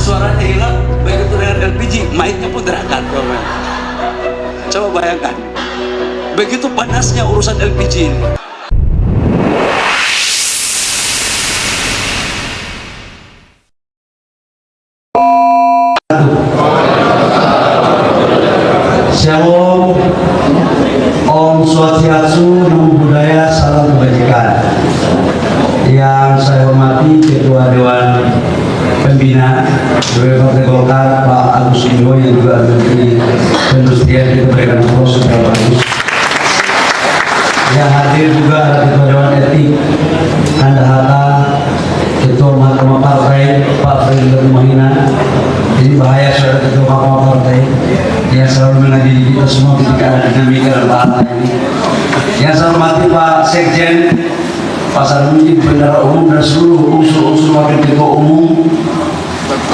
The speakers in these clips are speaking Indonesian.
suaranya hilang, begitu dengan LPG, mic-nya pun terangkat. Coba bayangkan, begitu panasnya urusan LPG ini. Shalom, Om Swastiastu, Namo Buddhaya, salam kebajikan. Yang saya hormati Ketua Dewan Pembina DPP Partai Golkar Pak Agus Indo, yang juga Menteri Perindustrian, kita berikan aplaus kepada Pak Agus. Yang hadir juga ada Ketua Dewan Etik Anda Hatta, Ketua Mahkamah Partai Pak Freddy Mahina. Ini bahaya saudara Ketua Mahkamah Partai yang selalu mengadili kita semua ketika ada dinamika dan bahasa ini. Yang saya hormati Pak Sekjen, Pak Sarmuji, Bendara Umum, dan seluruh unsur-unsur wakil ketua umum,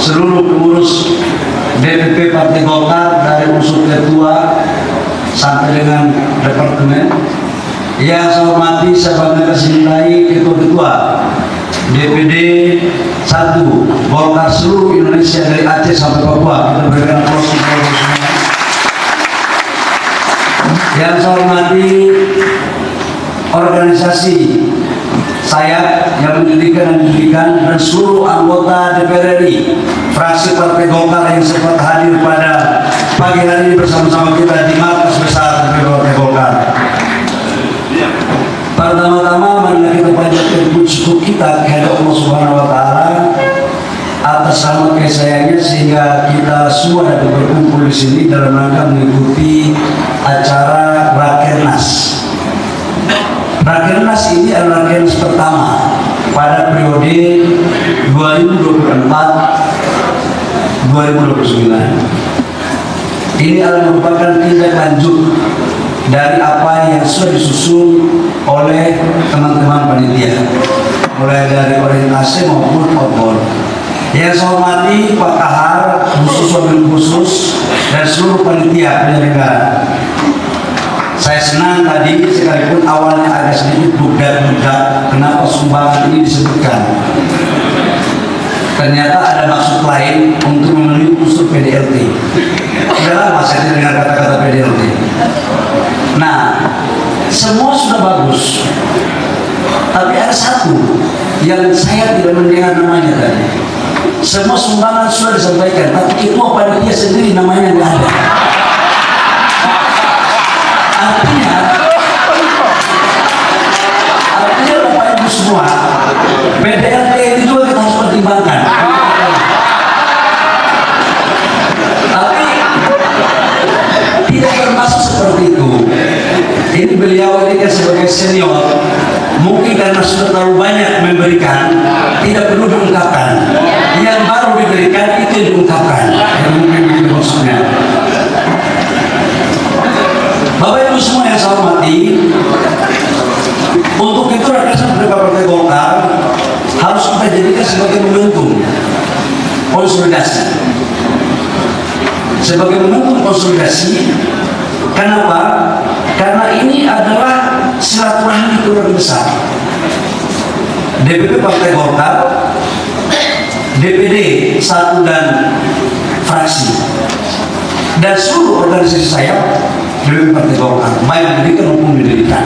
seluruh pengurus DPP Partai Golkar dari unsur ketua sampai dengan departemen. Yang saya hormati, saya bangga kesintai ketua-ketua DPD 1 Golkar seluruh Indonesia dari Aceh sampai Papua. Kita berikan aplaus kepada semua. Yang saya hormati organisasi saya yang menjadikan dan seluruh anggota DPR RI fraksi Partai Golkar yang sempat hadir pada pagi hari ini bersama-sama kita di markas besar DPP Partai Golkar. Pertama-tama marilah kita panjatkan puji syukur kita kepada Allah Subhanahu wa Ta'ala atas rahmat kasih-sayangnya sehingga kita semua dapat berkumpul di sini dalam rangka mengikuti acara Rakernas. Rakernas ini adalah Rakernas pertama pada periode 2024-2029. Ini adalah merupakan tindak lanjut dari apa yang sudah disusun oleh teman-teman panitia, mulai dari orientasi maupun outbound. Yang saya hormati Pak Kahar, khusus wabil khusus, dan seluruh panitia penyelenggara. Saya senang tadi sekalipun awalnya agak sedikit budak-budak kenapa sumbangan ini disebutkan. Ternyata ada maksud lain untuk memenuhi unsur PDLT. Sudah lama saya dengar kata-kata PDLT. Nah, semua sudah bagus, tapi ada satu yang saya tidak mendengar namanya tadi. Semua sumbangan sudah disampaikan, tapi ketua panitia sendiri namanya nggak ada. Artinya Bapak Ibu semua, PDLT itu juga kita harus pertimbangkan. Tapi tidak termasuk seperti itu. Ini beliau ini kan sebagai senior, mungkin karena sudah terlalu banyak memberikan, tidak perlu diungkapkan. Yang baru diberikan itu yang diungkapkan. Yang mungkin itu maksudnya. Bapak Ibu semua yang saya hormati, untuk itu Rakernas Partai Golkar harus kita jadikan sebagai momentum konsolidasi. Sebagai momentum konsolidasi, kenapa? Karena ini adalah silaturahmi keluarga besar. DPP Partai Golkar, DPD 1 dan fraksi, dan seluruh organisasi saya DPP Partai Golkar, baik pendidikan maupun pendidikan.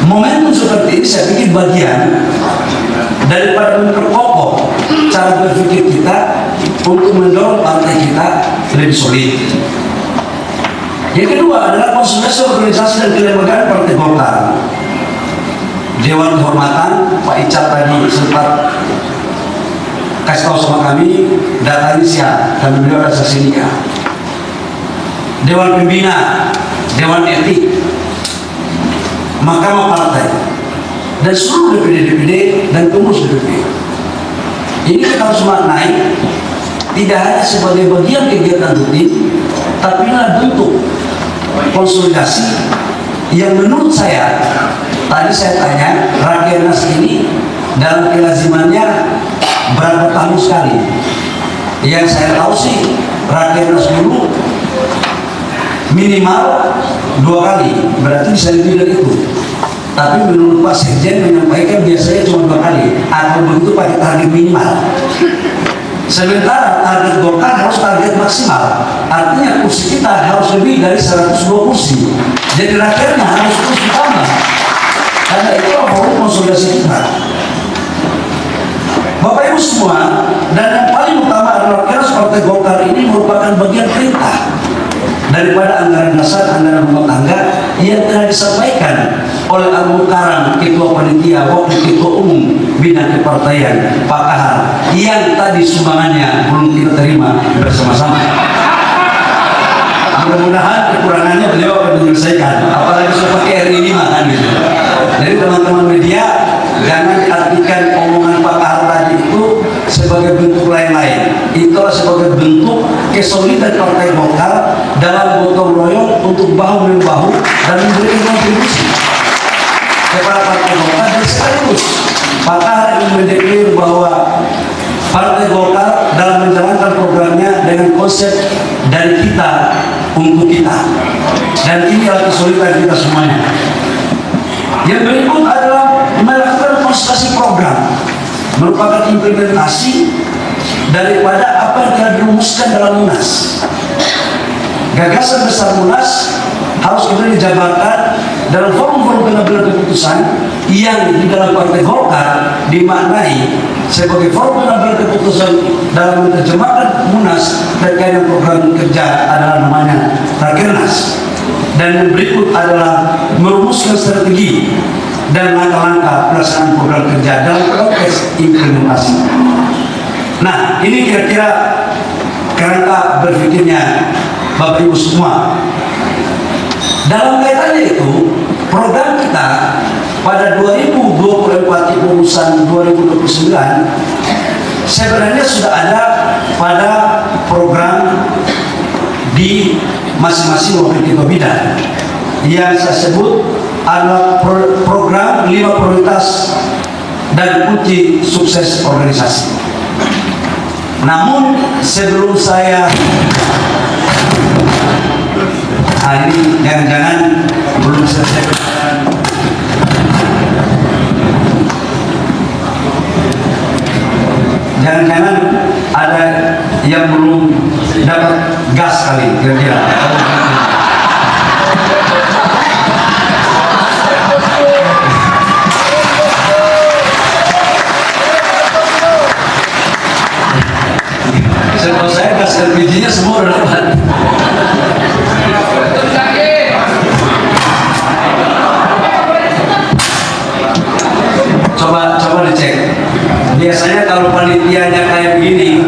Momentum seperti ini saya pikir bagian daripada memperkokoh cara berpikir kita untuk mendorong partai kita lebih solid. Yang kedua adalah konsolidasi organisasi dan kelembagaan Partai Golkar. Dewan Kehormatan Pak Icat tadi sempat kasih tahu sama kami data ini siap dan beliau ada saksi nikah. Dewan Pembina, Dewan Etik, Mahkamah Partai, dan seluruh DPD dan pengurus DPD. Ini kita harus maknai tidak hanya sebagai bagian kegiatan rutin, tapi adalah bentuk konsolidasi yang menurut saya, tadi saya tanya Rakernas ini dalam kelazimannya berapa tahun sekali. Yang saya tahu sih Rakernas dulu minimal 2 kali, berarti bisa lebih dari itu. Tapi menurut Pak Sekjen menyampaikan biasanya cuma 2 kali, atau begitu pakai target minimal. Sementara target Golkar harus target maksimal. Artinya kursi kita harus lebih dari 102 kursi. Jadi rakyatnya harus terus ditambah. Karena itu forum konsolidasi kita. Bapak Ibu semua, dan yang paling utama adalah Keras Partai Golkar ini merupakan bagian perintah daripada anggaran dasar, anggaran rumah tangga yang telah disampaikan oleh Abu Karam, Ketua Panitia, Wakil Ketua Umum Bidang Kepartaian, Pak Kahar, yang tadi sumbangannya belum kita terima bersama-sama. Mudah-mudahan kekurangannya beliau akan menyelesaikan, apalagi seperti RI 5 kan gitu. Jadi teman-teman media, jangan diartikan omongan Pak Kahar tadi itu sebagai bentuk lain-lain. Itulah sebagai bentuk kesolidan Partai Golkar dalam gotong royong untuk bahu-membahu dan memberikan kontribusi kepada Partai Golkar. Dan sekaligus Pak Kahar ingin mendeklarasi bahwa Partai Golkar dalam menjalankan programnya dengan konsep dari kita untuk kita, dan ini adalah kesolidan kita semuanya. Yang berikut adalah melakukan konsultasi program, merupakan implementasi daripada apa yang telah dirumuskan dalam Munas. Gagasan besar Munas harus kemudian dijabarkan dalam forum-forum pengambilan keputusan yang di dalam Partai Golkar dimaknai sebagai forum pengambilan keputusan dalam menerjemahkan Munas terkait dengan program kerja adalah namanya Rakernas. Dan yang berikut adalah merumuskan strategi dan langkah-langkah pelaksanaan program kerja dalam konteks implementasi. Nah, ini kira-kira kerangka berpikirnya Bapak Ibu semua. Dalam kaitannya itu, program kita pada 2024 urusan 2029 sebenarnya sudah ada pada program di masing-masing wakil ketua bidang yang saya sebut adalah program 5 prioritas dan kunci sukses organisasi. Namun sebelum saya ini jangan-jangan belum selesai, jangan-jangan ada yang belum dapat gas kali kira-kira. Setahu saya gas LPG-nya semua udah dapat. Coba dicek. Biasanya kalau panitianya kayak begini,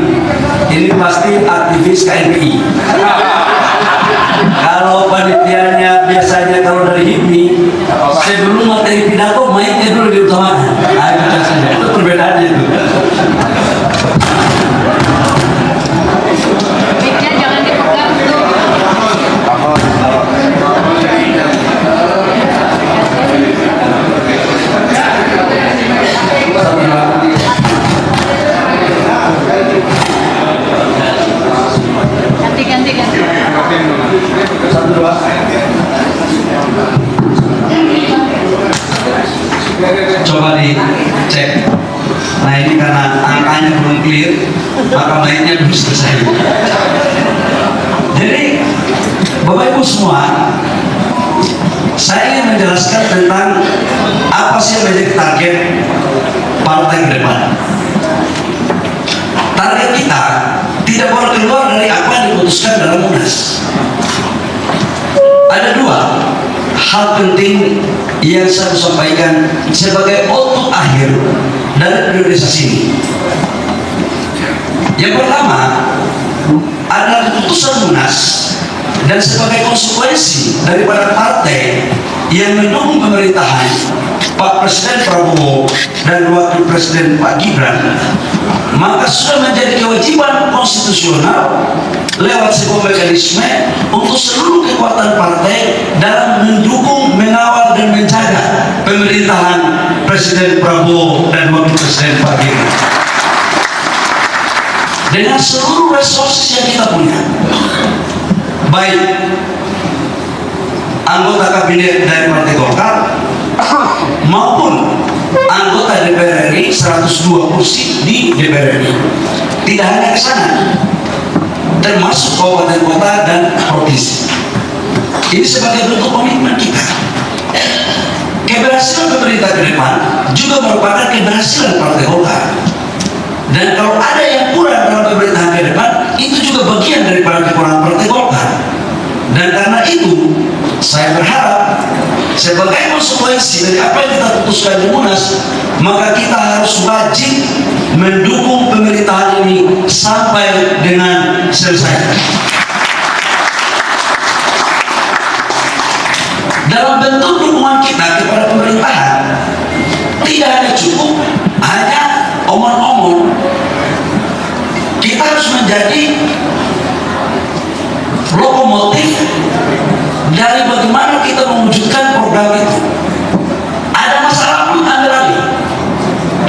ini pasti aktivis KNPI. Kalau panitianya biasanya kalau dari HIPMI, sebelum materi pidato mainnya dulu diutamakan. Itu perbedaannya itu. Mic-nya jangan dipegang tuh. Ganti. Satu, dua. Coba dicek. Nah, ini karena angkanya belum clear, maka mainnya belum selesai. Jadi Bapak Ibu semua, saya ingin menjelaskan tentang apa sih yang menjadi target partai ke depan. Target kita tidak boleh keluar dari apa yang diputuskan dalam Munas. Ada 2 hal penting yang saya sampaikan sebagai output akhir dari priorisasi ini. Yang pertama adalah keputusan Munas, dan sebagai konsekuensi daripada partai yang mendukung pemerintahan Pak Presiden Prabowo dan Wakil Presiden Pak Gibran, maka sudah menjadi kewajiban konstitusional lewat sebuah mekanisme untuk seluruh kekuatan partai dalam mendukung, mengawal dan menjaga pemerintahan Presiden Prabowo dan Wakil Presiden Pak Gibran dengan seluruh resources yang kita punya, baik anggota kabinet dari Partai Golkar maupun anggota DPR RI 102 kursi di DPR RI. Tidak hanya ke sana, termasuk kabupaten kota dan provinsi. Ini sebagai bentuk komitmen kita. Keberhasilan pemerintah ke depan juga merupakan keberhasilan Partai Golkar. Dan kalau ada yang kurang dalam pemerintahan ke depan, itu juga bagian daripada kekurangan Partai Golkar. Dan karena itu, saya berharap sebagai konsekuensi dari apa yang kita putuskan di Munas, maka kita harus wajib mendukung pemerintahan ini sampai dengan selesai. Dalam bentuk dukungan kita kepada pemerintahan, tidak hanya cukup hanya omong-omong. Kita harus menjadi lokomotif dari bagaimana kita mewujudkan program itu. Ada masalah pun ambil alih.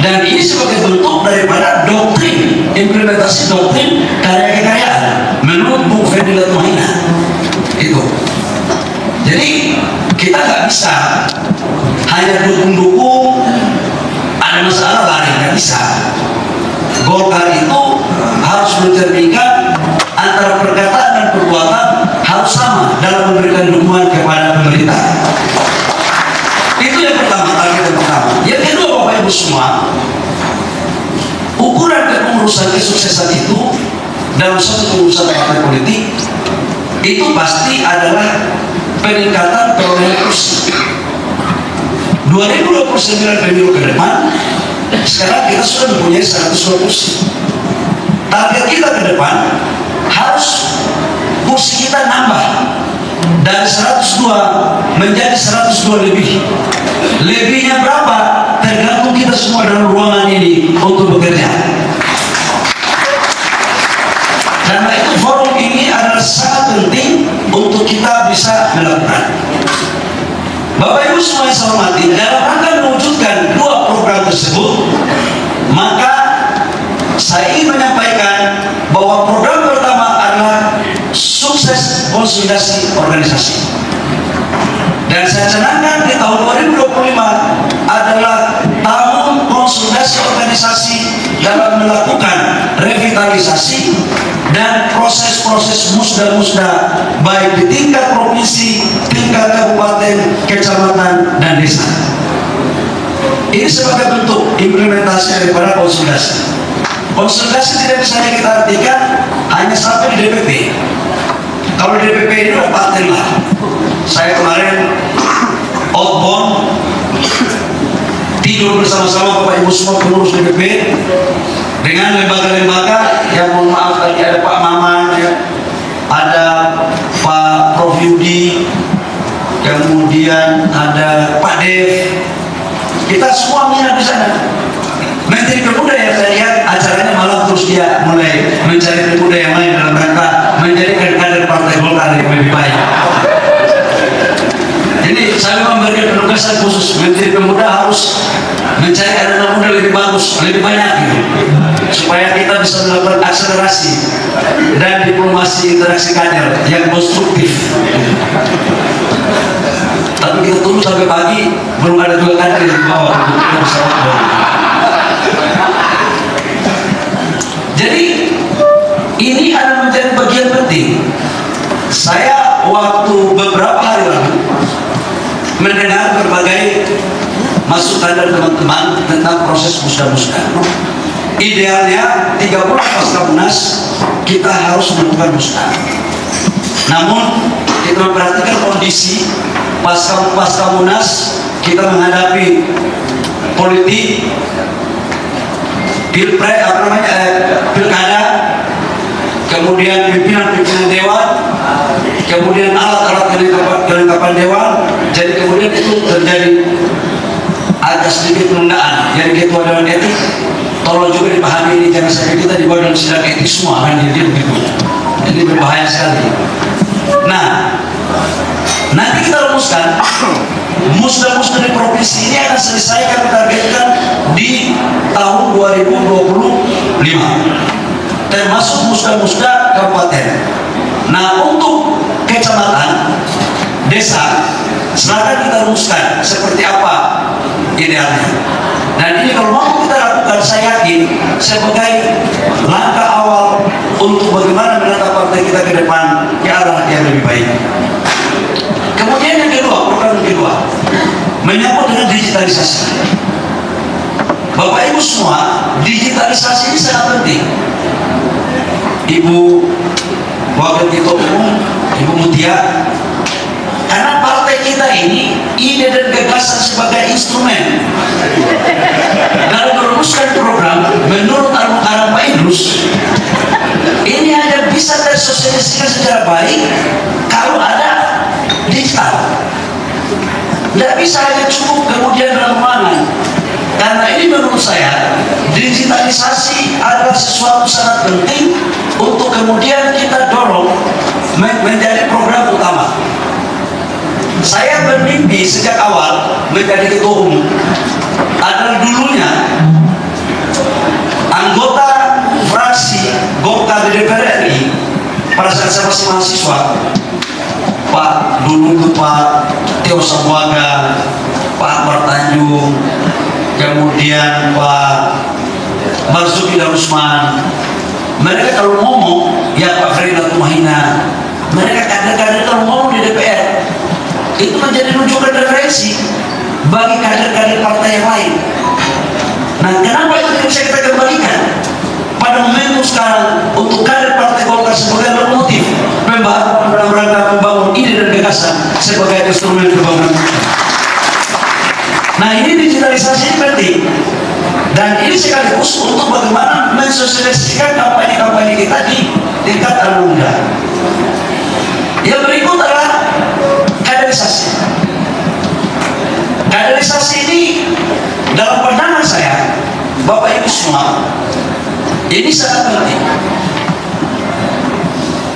Dan ini sebagai bentuk daripada doktrin, implementasi doktrin karya kekayaan menurut Bung Ferdinand Latmahina. Itu. Jadi kita nggak bisa hanya dukung-dukung, ada masalah lari, nggak bisa. Golkar itu harus mencerminkan antara perkataan dan perbuatan harus sama dalam memberikan dukungan kepada pemerintah. Itu yang pertama, target yang pertama. Yang kedua, Bapak Ibu semua, ukuran kepengurusan kesuksesan itu dalam satu pengurusan partai politik itu pasti adalah peningkatan perolehan kursi. 2029 pemilu ke depan, sekarang kita sudah mempunyai 102 kursi. Target kita ke depan harus kursi kita nambah dari 102 menjadi 102 lebih. Lebihnya berapa? Tergantung kita semua dalam ruangan ini untuk bekerja. Karena itu forum ini adalah sangat penting untuk kita bisa melakukan. Bapak Ibu semua yang saya hormati, dalam rangka mewujudkan dua program tersebut, maka saya ingin menyampaikan bahwa program pertama adalah sukses konsolidasi organisasi. Dan saya canangkan di tahun 2025 adalah tahun konsolidasi organisasi dalam melakukan revitalisasi dan proses-proses musda-musda baik di tingkat provinsi, tingkat kabupaten, kecamatan, dan desa. Ini sebagai bentuk implementasi daripada konsolidasi. Konsolidasi tidak bisa kita artikan hanya sampai di DPP. Kalau di DPP ini udah paten lah. Saya kemarin outbound tidur bersama-sama Bapak Ibu semua pengurus DPP dengan lembaga-lembaga yang mohon maaf tadi ada Pak Maman, ya, ada Pak Prof Yudi, kemudian ada Pak Dev. Kita semua minat di sana. Menteri Pemuda yang saya lihat acaranya malam terus dia mulai mencari pemuda yang lain dalam rangka menjadikan kader Partai Golkar yang lebih baik. Jadi saya memberikan penugasan khusus Menteri Pemuda harus mencari anak muda lebih bagus, lebih banyak gitu, supaya kita bisa melakukan akselerasi dan diplomasi interaksi kader yang konstruktif. Tapi kita tunggu sampai pagi belum ada juga kader di bawah untuk kita bisa lakukan. Jadi ini adalah menjadi bagian penting. Saya waktu beberapa hari lalu mendengar berbagai masukan dari teman-teman tentang proses musda-musda. Idealnya 3 bulan pasca Munas kita harus melakukan musda. Namun kita memperhatikan kondisi pasca Munas, kita menghadapi politik pilkada, kemudian pimpinan dewan, kemudian alat-alat kelengkapan dewan. Jadi kemudian itu terjadi agak sedikit penundaan. Jadi ketua dewan etik tolong juga dipahami ini, jangan sampai kita dibawa dalam sidang etik semua kan, jadi begitu. Ini berbahaya sekali. Nah, nanti kita rumuskan musda-musda di provinsi ini akan selesai kami targetkan di tahun 2025, termasuk musda-musda kabupaten. Nah, untuk kecamatan desa, silakan kita rumuskan seperti apa idealnya. Dan ini kalau mau kita lakukan, saya yakin sebagai langkah awal untuk bagaimana menata partai kita ke depan ke arah yang lebih baik. Kemudian yang kedua, program kedua, menyambut dengan digitalisasi. Bapak Ibu semua, digitalisasi ini sangat penting. Ibu Wakil Ketua Umum, Ibu Mutia, karena partai kita ini ide dan gagasan sebagai instrumen dalam merumuskan program menurut Al-Mukarram Pak Idrus, ini hanya bisa tersosialisasikan secara baik kalau ada digital. Tidak bisa hanya cukup kemudian dalam ruangan. Karena ini menurut saya digitalisasi adalah sesuatu sangat penting untuk kemudian kita dorong menjadi program utama. Saya bermimpi sejak awal menjadi ketua umum adalah dulunya anggota fraksi Golkar di DPR RI pada saat saya masih mahasiswa, Pak dulu Pak Teo Sambuaga, Pak Akbar Tanjung, kemudian Pak Marzuki Darusman. Mereka kalau ngomong, ya Pak Ferry Latumahina, mereka kader-kader kalau ngomong di DPR itu menjadi rujukan referensi bagi kader-kader partai yang lain. Nah, kenapa itu tidak bisa kita kembalikan pada momentum sekarang untuk kader partai Golkar sebagai lokomotif pembahasan dalam rangka membangun ide dan gagasan sebagai instrumen pembangunan. Nah, ini digitalisasi penting, dan ini sekaligus untuk bagaimana mensosialisasikan kampanye-kampanye kita di tingkat anak muda. Yang berikut adalah kaderisasi. Kaderisasi ini dalam pandangan saya, Bapak Ibu semua, ini sangat penting.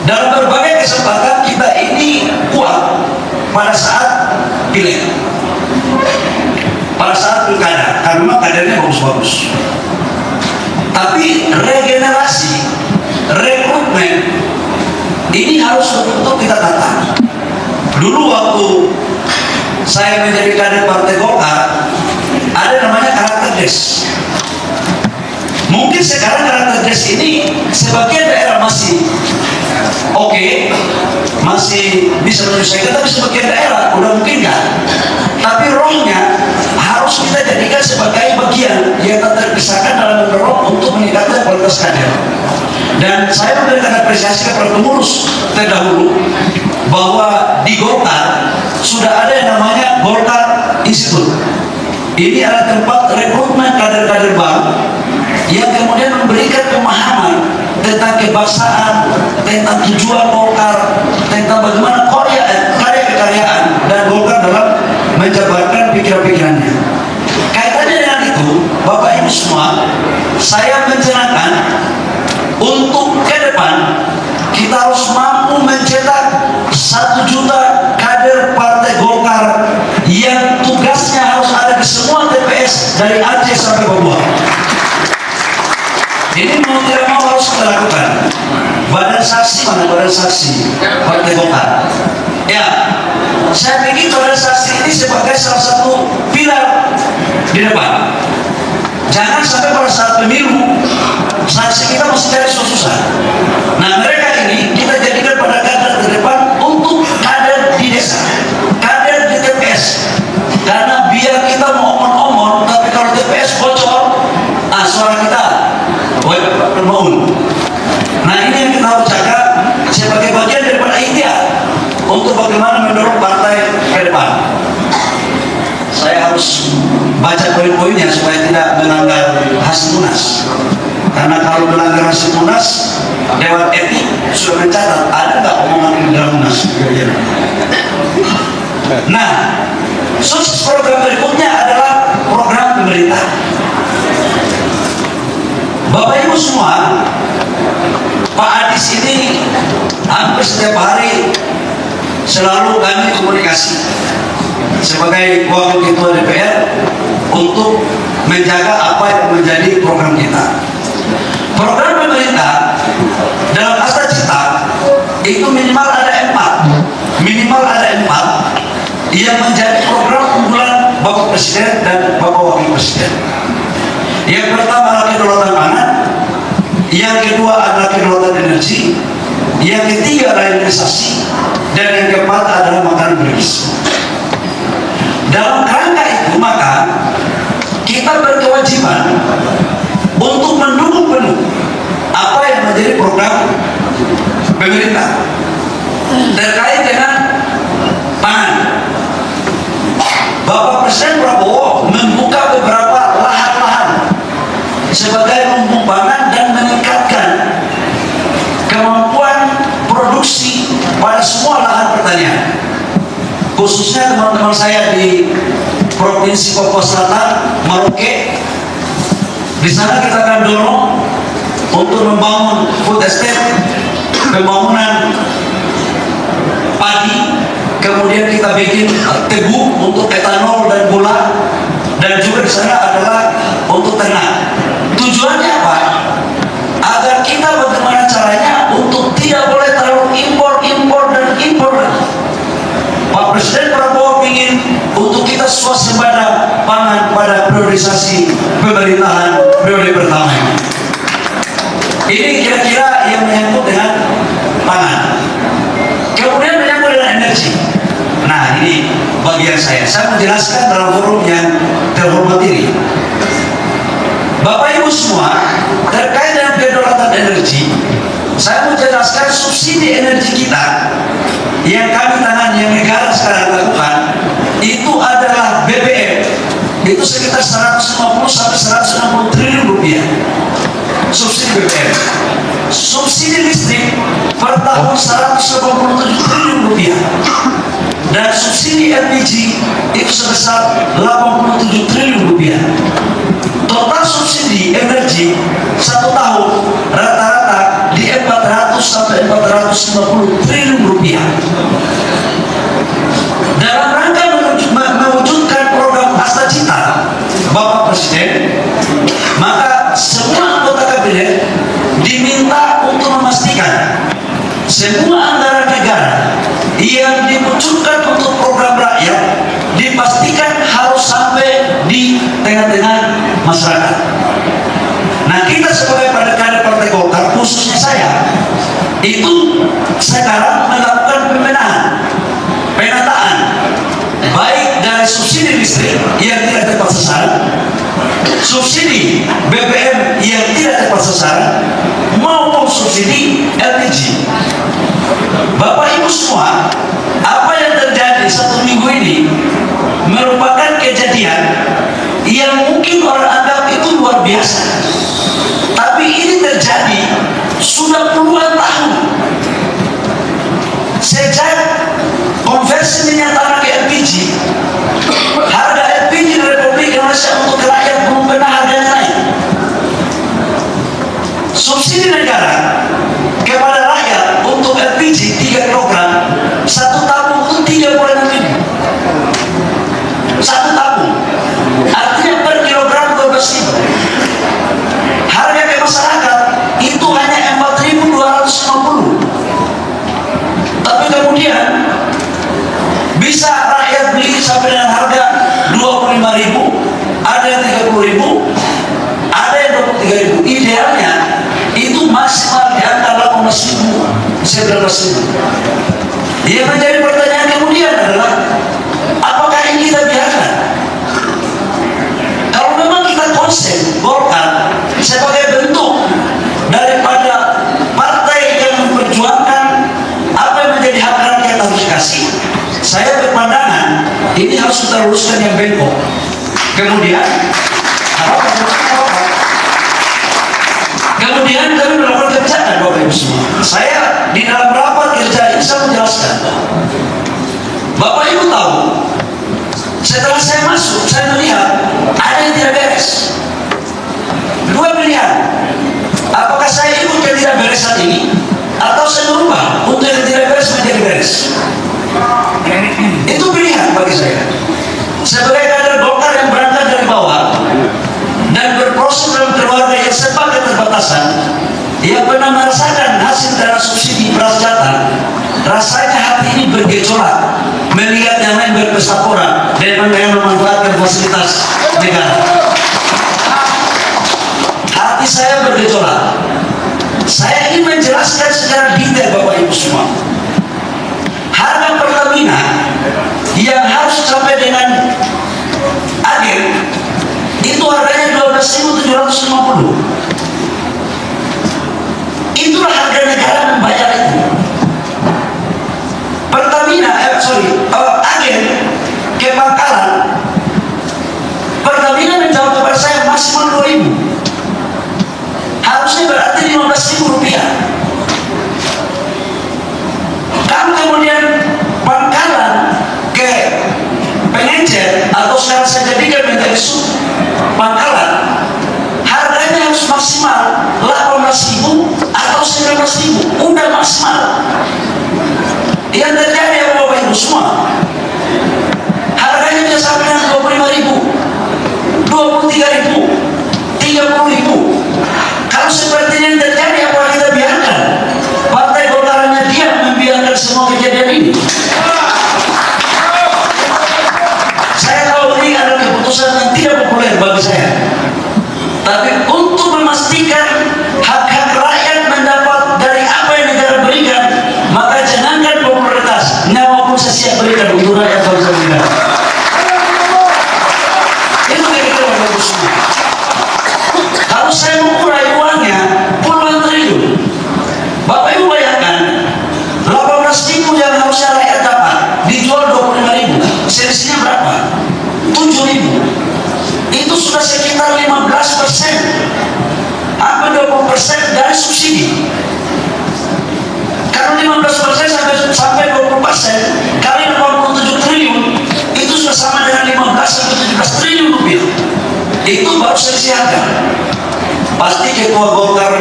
Dalam berbagai kesempatan kita ini kuat pada saat pileg, pada saat pilkada, karena memang kadernya bagus-bagus. Tapi regenerasi, rekrutmen ini harus betul-betul kita tata. Dulu waktu saya menjadi kader partai Golkar, ada namanya karakter des. Mungkin sekarang karakter des ini sebagian daerah masih oke, masih bisa menyelesaikan, tapi sebagian daerah udah mungkin enggak. Tapi rohnya harus kita jadikan sebagai bagian yang tak terpisahkan dalam mendorong untuk meningkatkan kualitas kader. Dan saya memberikan apresiasi kepada pengurus terdahulu bahwa di Golkar sudah ada yang namanya Golkar Institute. Ini adalah tempat rekrutmen kader-kader baru yang kemudian memberikan pemahaman tentang kebangsaan, tentang tujuan Golkar, tentang bagaimana karya-kekaryaan dan Golkar dalam menjabarkan pikiran-pikirannya. Kaitannya dengan itu, Bapak Ibu semua, saya mencanangkan untuk ke depan kita harus mampu mencetak 1 juta kader partai Golkar yang tugasnya harus ada di semua TPS dari Aceh sampai Papua. Ini mau tidak mau harus kita lakukan. Badan saksi, mana badan saksi partai Golkar? Ya, saya pikir badan saksi ini sebagai salah satu pilar di depan. Jangan sampai pada saat pemilu saksi kita masih cari susah. Nah, mereka ini kita jadikan pada kader terdepan untuk kader di desa, kader di TPS. Karena biar kita mau omong-omong, tapi kalau TPS bocor, suara kita terbangun. Nah, ini yang kita harus jaga sebagai bagian daripada ikhtiar untuk bagaimana mendorong partai ke depan. Saya harus baca poin-poinnya supaya tidak melanggar hasil munas. Karena kalau melanggar hasil munas, Dewan Etik sudah mencatat ada nggak omongan di dalam munas. Nah, sukses program berikutnya adalah program pemerintah. Bapak Ibu semua, Pak Adis ini hampir setiap hari selalu kami komunikasi sebagai wakil ketua DPR untuk menjaga apa yang menjadi program kita. Program pemerintah dalam Asta Cita itu minimal ada 4, yang menjadi program unggulan Bapak Presiden dan Bapak Wakil Presiden. Yang pertama adalah kedaulatan pangan, yang kedua adalah kedaulatan energi, yang ketiga adalah investasi, dan yang keempat adalah makanan bergizi. Dalam kerangka itu maka kita berkewajiban untuk mendukung penuh apa yang menjadi program pemerintah terkait dengan pangan. Bapak Presiden Prabowo membuka beberapa lahan-lahan sebagai lumbung pangan dan meningkatkan kemampuan produksi pada semua lahan pertanian. Khususnya teman-teman saya di Provinsi Papua Selatan, Merauke, di sana kita akan dorong untuk membangun food estate, pembangunan padi, kemudian kita bikin tebu untuk etanol dan gula, dan juga di sana adalah untuk ternak. Tujuannya apa? Agar kita bagaimana caranya untuk tidak boleh terlalu impor dan impor. Pak Presiden Prabowo ingin untuk kita swasembada pangan pada priorisasi pemerintahan periode pertama ini. Ini kira-kira yang menyangkut dengan pangan. Kemudian menyangkut dengan energi. Nah, ini bagian saya menjelaskan dalam forum yang terhormat ini. Bapak Ibu semua, terkait dengan kedaulatan energi, saya menjelaskan subsidi energi kita yang kami tangani, yang negara sekarang lakukan, itu adalah BBM. Itu sekitar 150 sampai 160 triliun rupiah subsidi BBM. Subsidi listrik per tahun 187 triliun rupiah, dan subsidi LPG itu sebesar 87 triliun rupiah. Total subsidi energi satu tahun rata-rata di 400 sampai 450 triliun rupiah. Dalam rangka mewujudkan program Asta Cita Bapak Presiden, maka semua anggota kabinet diminta untuk memastikan semua anggaran negara yang dimunculkan untuk program rakyat dipastikan harus sampai di tengah-tengah masyarakat. Nah, kita sebagai kader Partai Golkar, khususnya saya, itu sekarang melakukan penataan baik dari subsidi listrik yang tidak tepat sasaran, subsidi BBM yang tidak tepat sasaran, maupun subsidi LPG. Bapak Ibu semua, apa yang terjadi 1 minggu ini merupakan kejadian yang mungkin orang anggap itu luar biasa, tapi ini terjadi sudah puluhan tahun. Sejak konversi minyak tanah ke LPG, harga LPG di Republik Indonesia untuk rakyat belum pernah harganya naik. Subsidi negara kepada rakyat untuk LPG 3 kg, 1 tabung itu 36.000. 1 tabung, artinya per kilogram 12.000. Harga ke masyarakat itu hanya 4.250. Tapi kemudian bisa rakyat beli sampai dengan harga 25.000, ada yang 30.000, ada yang 23.000. Idealnya itu maksimal di antara 18.000, 19.000. Yang menjadi pertanyaan kemudian adalah, apakah ini kita biarkan? Kalau memang kita konsen Golkar sebagai bentuk daripada partai yang memperjuangkan apa yang menjadi hak rakyat harus dikasih, saya berpandangan ini harus kita luruskan yang bengkok. Kemudian kami melakukan kerjaan Bapak Ibu semua. Saya di dalam rapat kerja ini saya menjelaskan, Bapak Ibu tahu, setelah saya masuk, saya melihat ada yang tidak beres. 2 pilihan, apakah saya ikut yang tidak beres saat ini, atau saya merubah untuk yang tidak beres menjadi beres. Itu pilihan bagi saya. Sebagai kader Golkar yang berangkat dari bawah dan berproses dalam keluarga yang serba keterbatasan, yang pernah merasakan hasil dari subsidi beras jatah, rasanya hati ini bergejolak melihat yang lain berpesta pora dan dengan memanfaatkan fasilitas negara. Hati saya bergejolak. Saya ingin menjelaskan secara detail Bapak Ibu semua. Harga Pertamina yang harus sampai dengan akhir itu harganya 12.750. Itulah harga negara membayar itu. Pertamina, agen ke Pangkalan, Pertamina menjawab kepada saya maksimal 2.000. Harusnya berarti 15.000 rupiah. Kalau kemudian Pangkalan ke Pengencer atau sekarang saya jadikan menjadi sub Pangkalan, harganya harus maksimal 18.000 atau 19.000. Udah maksimal. Yang terjadi ya Bapak Ibu semua, harganya bisa sampai dengan 25.000, 23.000, 30.000. Kalau seperti ini yang terjadi, apa kita biarkan? Partai Golkar hanya diam membiarkan semua kejadian ini. Saya tahu ini adalah keputusan yang tidak populer bagi saya, tapi untuk memastikan hak-hak rakyat mendapat dari apa yang negara berikan, maka jangankan popularitas, nyawa pun saya siap berikan untuk rakyat bangsa negara. Itu kira-kira Bapak semua. Kalau saya mengurai uangnya puluhan triliun, Bapak Ibu bayangkan 18.000 yang harusnya rakyat dapat dijual 25.000, selisihnya berapa? 7.000. Itu sudah sekitar 15%, hampir 20% dari subsidi. Kalau 15% sampai 20% kali 87 triliun, itu sudah sama dengan 15 sampai 17 triliun rupiah. Itu baru selisih harga. Pasti Ketua Golkar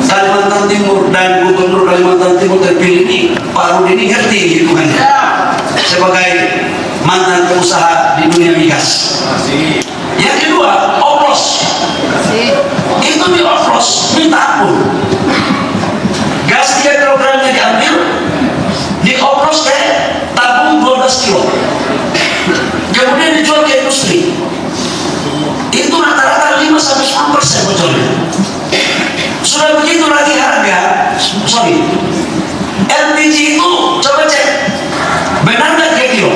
Kalimantan Timur dan Gubernur Kalimantan Timur terpilih ini Pak Rudi ini ngerti hitungannya sebagai mantan pengusaha di dunia migas. Yang kedua, oplos. Itu di oplos minta ampun. Gas 3 kilogramnya diambil, dioplos ke tabung 12 kilo, kemudian dijual ke industri. Itu rata-rata 5-10% bocornya. Sudah begitu lagi harga, LPG itu coba cek, benar nggak 3 kilo?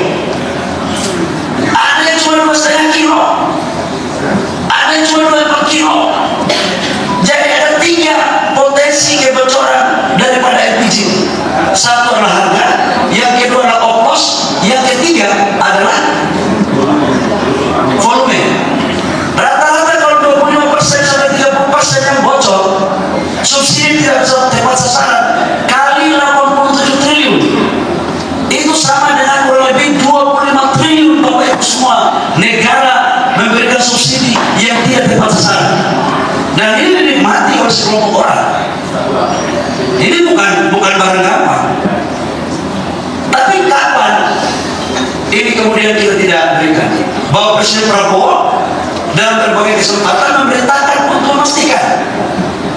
Ada yang cuma 2,5 kilo, ada yang cuma 2 kilo. Jadi ada 3 potensi kebocoran daripada LPG. Satu adalah harga, yang kedua adalah oplos, yang ketiga adalah volume. Rata-rata kalau 25% sampai 30% yang bocor, subsidi tidak bisa tepat sasaran, kali 87 triliun. Itu sama dengan kurang lebih 25 triliun Bapak Ibu semua. Negara memberikan subsidi yang tidak tepat sasaran. Dan ini dinikmati oleh sekelompok orang. Ini bukan barang gampang. Tapi kapan ini kemudian kita tidak berikan? Bahwa Presiden Prabowo dalam berbagai kesempatan memerintahkan untuk memastikan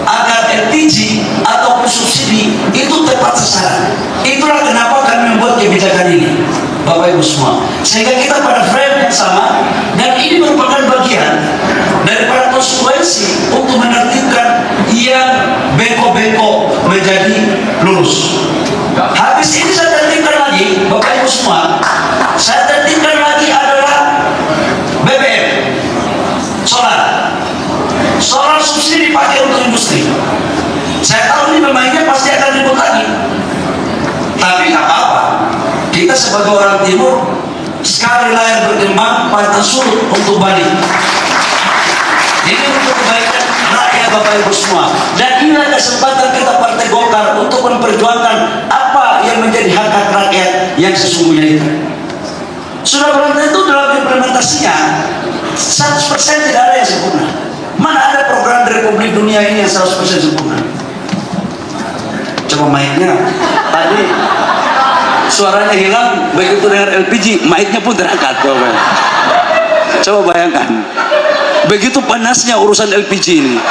agar LPG ataupun subsidi itu tepat sasaran. Itulah kenapa kami membuat kebijakan ini, Bapak Ibu semua, sehingga kita pada frame yang sama. Dan ini merupakan bagian daripada konsekuensi untuk menertibkan yang beko-beko menjadi lurus. Habis ini saya tertibkan lagi, Bapak Ibu semua, saya tertibkan lagi adalah BBM, solar. Solar subsidi dipakai untuk industri. Saya tahu ini pemainnya pasti akan ribut lagi, tapi nggak apa-apa. Kita sebagai orang timur, sekali layar berkembang pantang surut untuk balik. Ini untuk kebaikan rakyat Bapak Ibu semua. Dan inilah kesempatan kita Partai Golkar untuk memperjuangkan apa yang menjadi hak rakyat yang sesungguhnya itu. Sudah belum tentu dalam implementasinya 100% tidak ada yang sempurna. Mana ada program di Republik Dunia ini yang 100% sempurna? Coba mic-nya tadi suaranya hilang, begitu dengar LPG mic-nya pun terangkat. Coba bayangkan, begitu panasnya urusan LPG ini,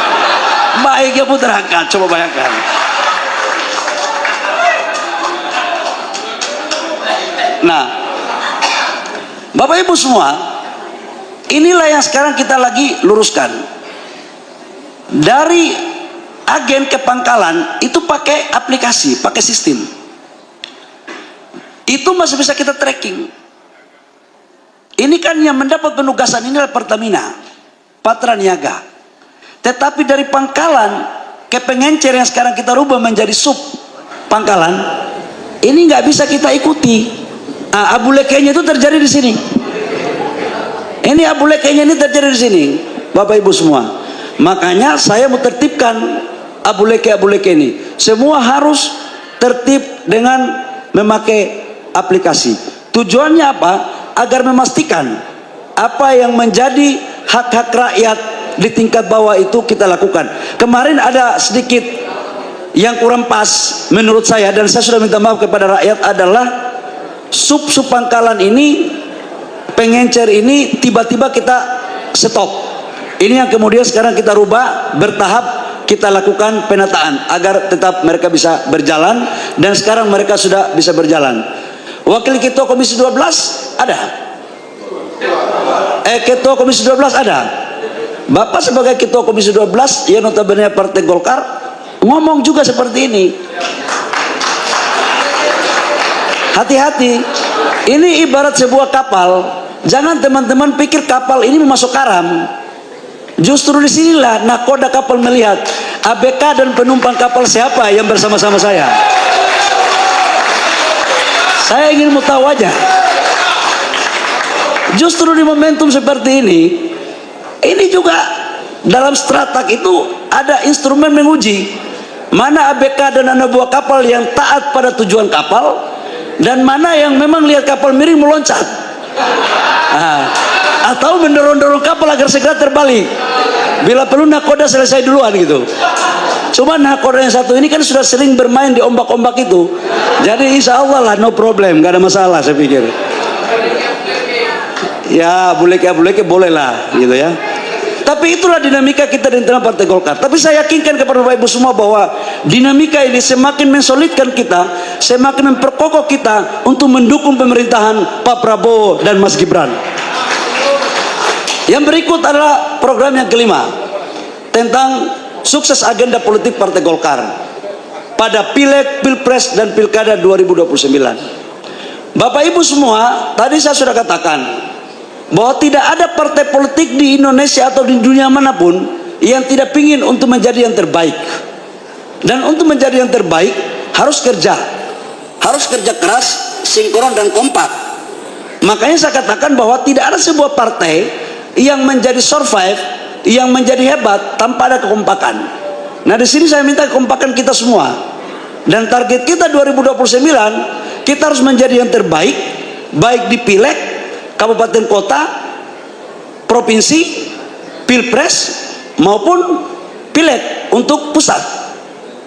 mic-nya pun terangkat. Coba bayangkan. Nah, Bapak Ibu semua, inilah yang sekarang kita lagi luruskan. Dari agen ke pangkalan itu pakai aplikasi, pakai sistem. Itu masih bisa kita tracking. Ini kan yang mendapat penugasan ini adalah Pertamina, Patra Niaga. Tetapi dari pangkalan ke pengencer yang sekarang kita rubah menjadi sub pangkalan, ini nggak bisa kita ikuti. Abu lekenya itu terjadi di sini. Ini abu lekenya ini terjadi di sini, Bapak Ibu semua. Makanya saya mau tertibkan abu leke ini. Semua harus tertib dengan memakai aplikasi. Tujuannya apa? Agar memastikan apa yang menjadi hak-hak rakyat di tingkat bawah itu kita lakukan. Kemarin ada sedikit yang kurang pas menurut saya, dan saya sudah minta maaf kepada rakyat, adalah sub pangkalan ini, pengencer ini tiba-tiba kita stop. Ini yang kemudian sekarang kita rubah, bertahap kita lakukan penataan agar tetap mereka bisa berjalan, dan sekarang mereka sudah bisa berjalan. Wakil Ketua Komisi 12 ada. Ketua Komisi 12 ada. Bapak sebagai Ketua Komisi 12 yang notabene Partai Golkar ngomong juga seperti ini. Hati-hati. Ini ibarat sebuah kapal. Jangan teman-teman pikir kapal ini masuk karam. Justru disinilah nakoda kapal melihat ABK dan penumpang kapal siapa yang bersama-sama saya. Saya ingin mau tahu aja. Justru di momentum seperti ini juga dalam Stratak itu ada instrumen menguji mana ABK dan anak buah kapal yang taat pada tujuan kapal, dan mana yang memang lihat kapal miring meloncat, atau mendorong-dorong kapal agar segera terbalik. Bila perlu nakoda selesai duluan gitu. Cuma nakoda yang satu ini kan sudah sering bermain di ombak-ombak itu, jadi insya Allah lah no problem, gak ada masalah saya pikir. Ya boleh boleh lah gitu ya. Tapi itulah dinamika kita di internal Partai Golkar. Tapi saya yakinkan kepada Bapak Ibu semua bahwa dinamika ini semakin mensolidkan kita, semakin memperkokoh kita untuk mendukung pemerintahan Pak Prabowo dan Mas Gibran. Yang berikut adalah program yang kelima tentang sukses agenda politik Partai Golkar pada Pileg, Pilpres, dan Pilkada 2029. Bapak Ibu semua, tadi saya sudah katakan bahwa tidak ada partai politik di Indonesia atau di dunia manapun yang tidak ingin untuk menjadi yang terbaik. Dan untuk menjadi yang terbaik harus kerja keras, sinkron, dan kompak. Makanya saya katakan bahwa tidak ada sebuah partai yang menjadi survive, yang menjadi hebat tanpa ada kekompakan. Nah, di sini saya minta kekompakan kita semua. Dan target kita 2029, kita harus menjadi yang terbaik, baik di Pileg, kabupaten kota, provinsi, Pilpres, maupun Pileg untuk pusat.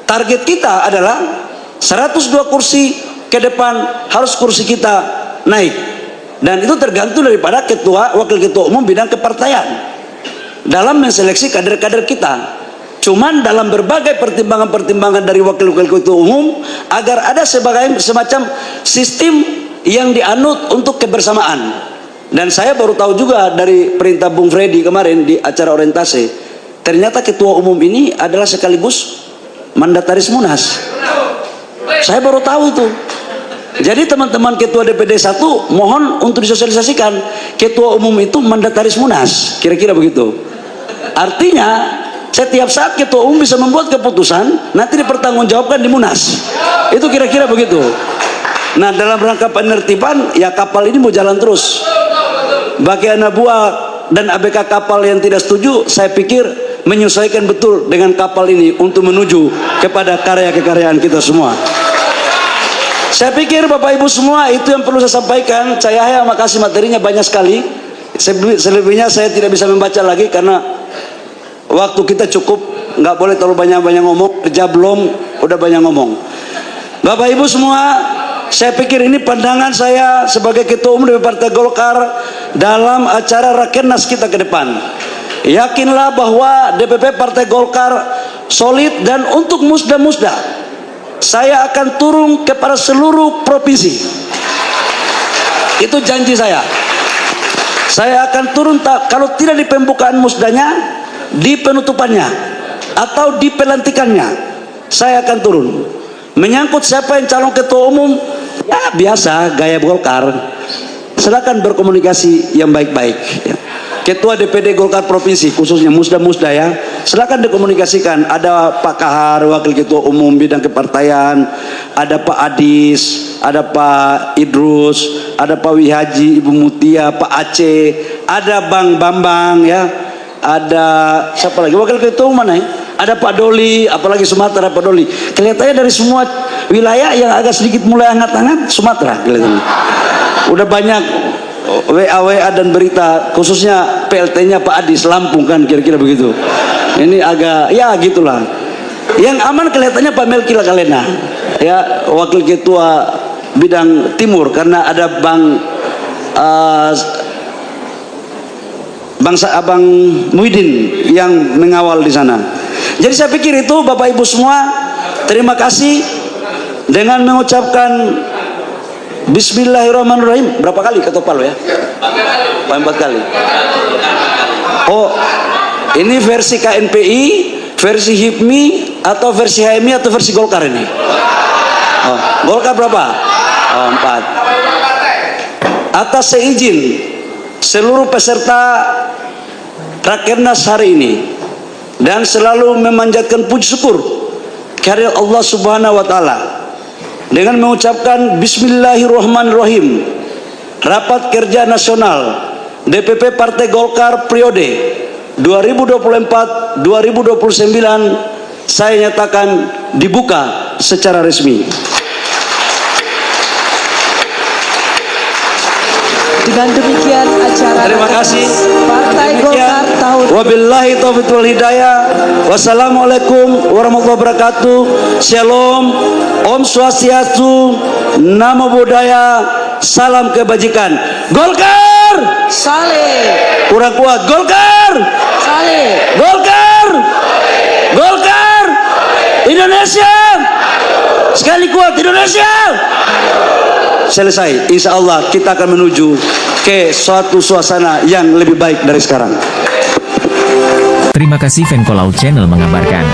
Target kita adalah 102 kursi ke depan, harus kursi kita naik. Dan itu tergantung daripada wakil ketua umum bidang kepartaian dalam menseleksi kader-kader kita. Cuman dalam berbagai pertimbangan-pertimbangan dari wakil ketua umum agar ada semacam sistem yang dianut untuk kebersamaan. Dan saya baru tahu juga dari perintah Bung Freddy kemarin di acara orientasi, ternyata ketua umum ini adalah sekaligus mandataris Munas. Saya baru tahu itu. Jadi teman-teman ketua DPD 1 mohon untuk disosialisasikan, ketua umum itu mandataris Munas, kira-kira begitu. Artinya setiap saat ketua umum bisa membuat keputusan, nanti dipertanggungjawabkan di Munas. Itu kira-kira begitu. Nah, dalam rangka penertiban, ya kapal ini mau jalan terus. Bagi anak buah dan ABK kapal yang tidak setuju, saya pikir menyesuaikan betul dengan kapal ini untuk menuju kepada karya kekaryaan kita semua. Saya pikir Bapak Ibu semua itu yang perlu saya sampaikan. Saya makasih, materinya banyak sekali. Selebihnya saya tidak bisa membaca lagi karena waktu kita cukup, nggak boleh terlalu banyak ngomong. Kerja belum, udah banyak ngomong. Bapak Ibu semua, saya pikir ini pandangan saya sebagai ketua umum dari Partai Golkar dalam acara Rakernas kita ke depan. Yakinlah bahwa DPP Partai Golkar solid, dan untuk musda-musda saya akan turun kepada seluruh provinsi. Itu janji saya. Saya akan turun kalau tidak di pembukaan musdanya, di penutupannya atau di pelantikannya. Saya akan turun. Menyangkut siapa yang calon ketua umum, ya biasa gaya Golkar. Silakan berkomunikasi yang baik-baik. Ya. Ketua DPD Golkar Provinsi, khususnya musda-musda ya, silakan dikomunikasikan. Ada Pak Kahar, Wakil Ketua Umum Bidang Kepartaian, ada Pak Adis, ada Pak Idrus, ada Pak Wihaji, Ibu Mutia, Pak Aceh, ada Bang Bambang ya, ada siapa lagi? Wakil Ketua Umum mana ya? Ada Pak Doli, apalagi Sumatera Pak Doli. Kelihatannya dari semua wilayah yang agak sedikit mulai hangat-hangat, Sumatera kelihatannya. Udah banyak WA dan berita, khususnya PLT-nya Pak Adis Lampung kan, kira-kira begitu. Ini agak ya gitulah. Yang aman kelihatannya Pak Melki Lakalena, ya Wakil Ketua Bidang Timur, karena ada Bang Muhyiddin yang mengawal di sana. Jadi saya pikir itu Bapak Ibu semua, terima kasih dengan mengucapkan Bismillahirrahmanirrahim. Berapa kali ketok palu ya? 4 kali. Oh, ini versi KNPI, versi HIPMI, atau versi HMI, atau versi Golkar ini? Oh, Golkar berapa? Oh, 4. Atas seizin seluruh peserta Rakernas hari ini dan selalu memanjatkan puji syukur kehadirat Allah Subhanahu wa taala dengan mengucapkan Bismillahirrahmanirrahim. Rapat Kerja Nasional DPP Partai Golkar periode 2024-2029 saya nyatakan dibuka secara resmi. Dengan demikian acara Terima kasih. Partai Golkar tahun Wabillahi taufiq wal hidayah. Wassalamualaikum warahmatullahi wabarakatuh. Shalom. Om Swastiastu. Namo Buddhaya. Salam kebajikan. Golkar. Saleh, Kurang kuat. Golkar. Saleh, Golkar. Golkar. Indonesia. Sekali kuat Indonesia. Selesai. Insya Allah kita akan menuju ke suatu suasana yang lebih baik dari sekarang. Terima kasih Venko Laut Channel mengabarkan.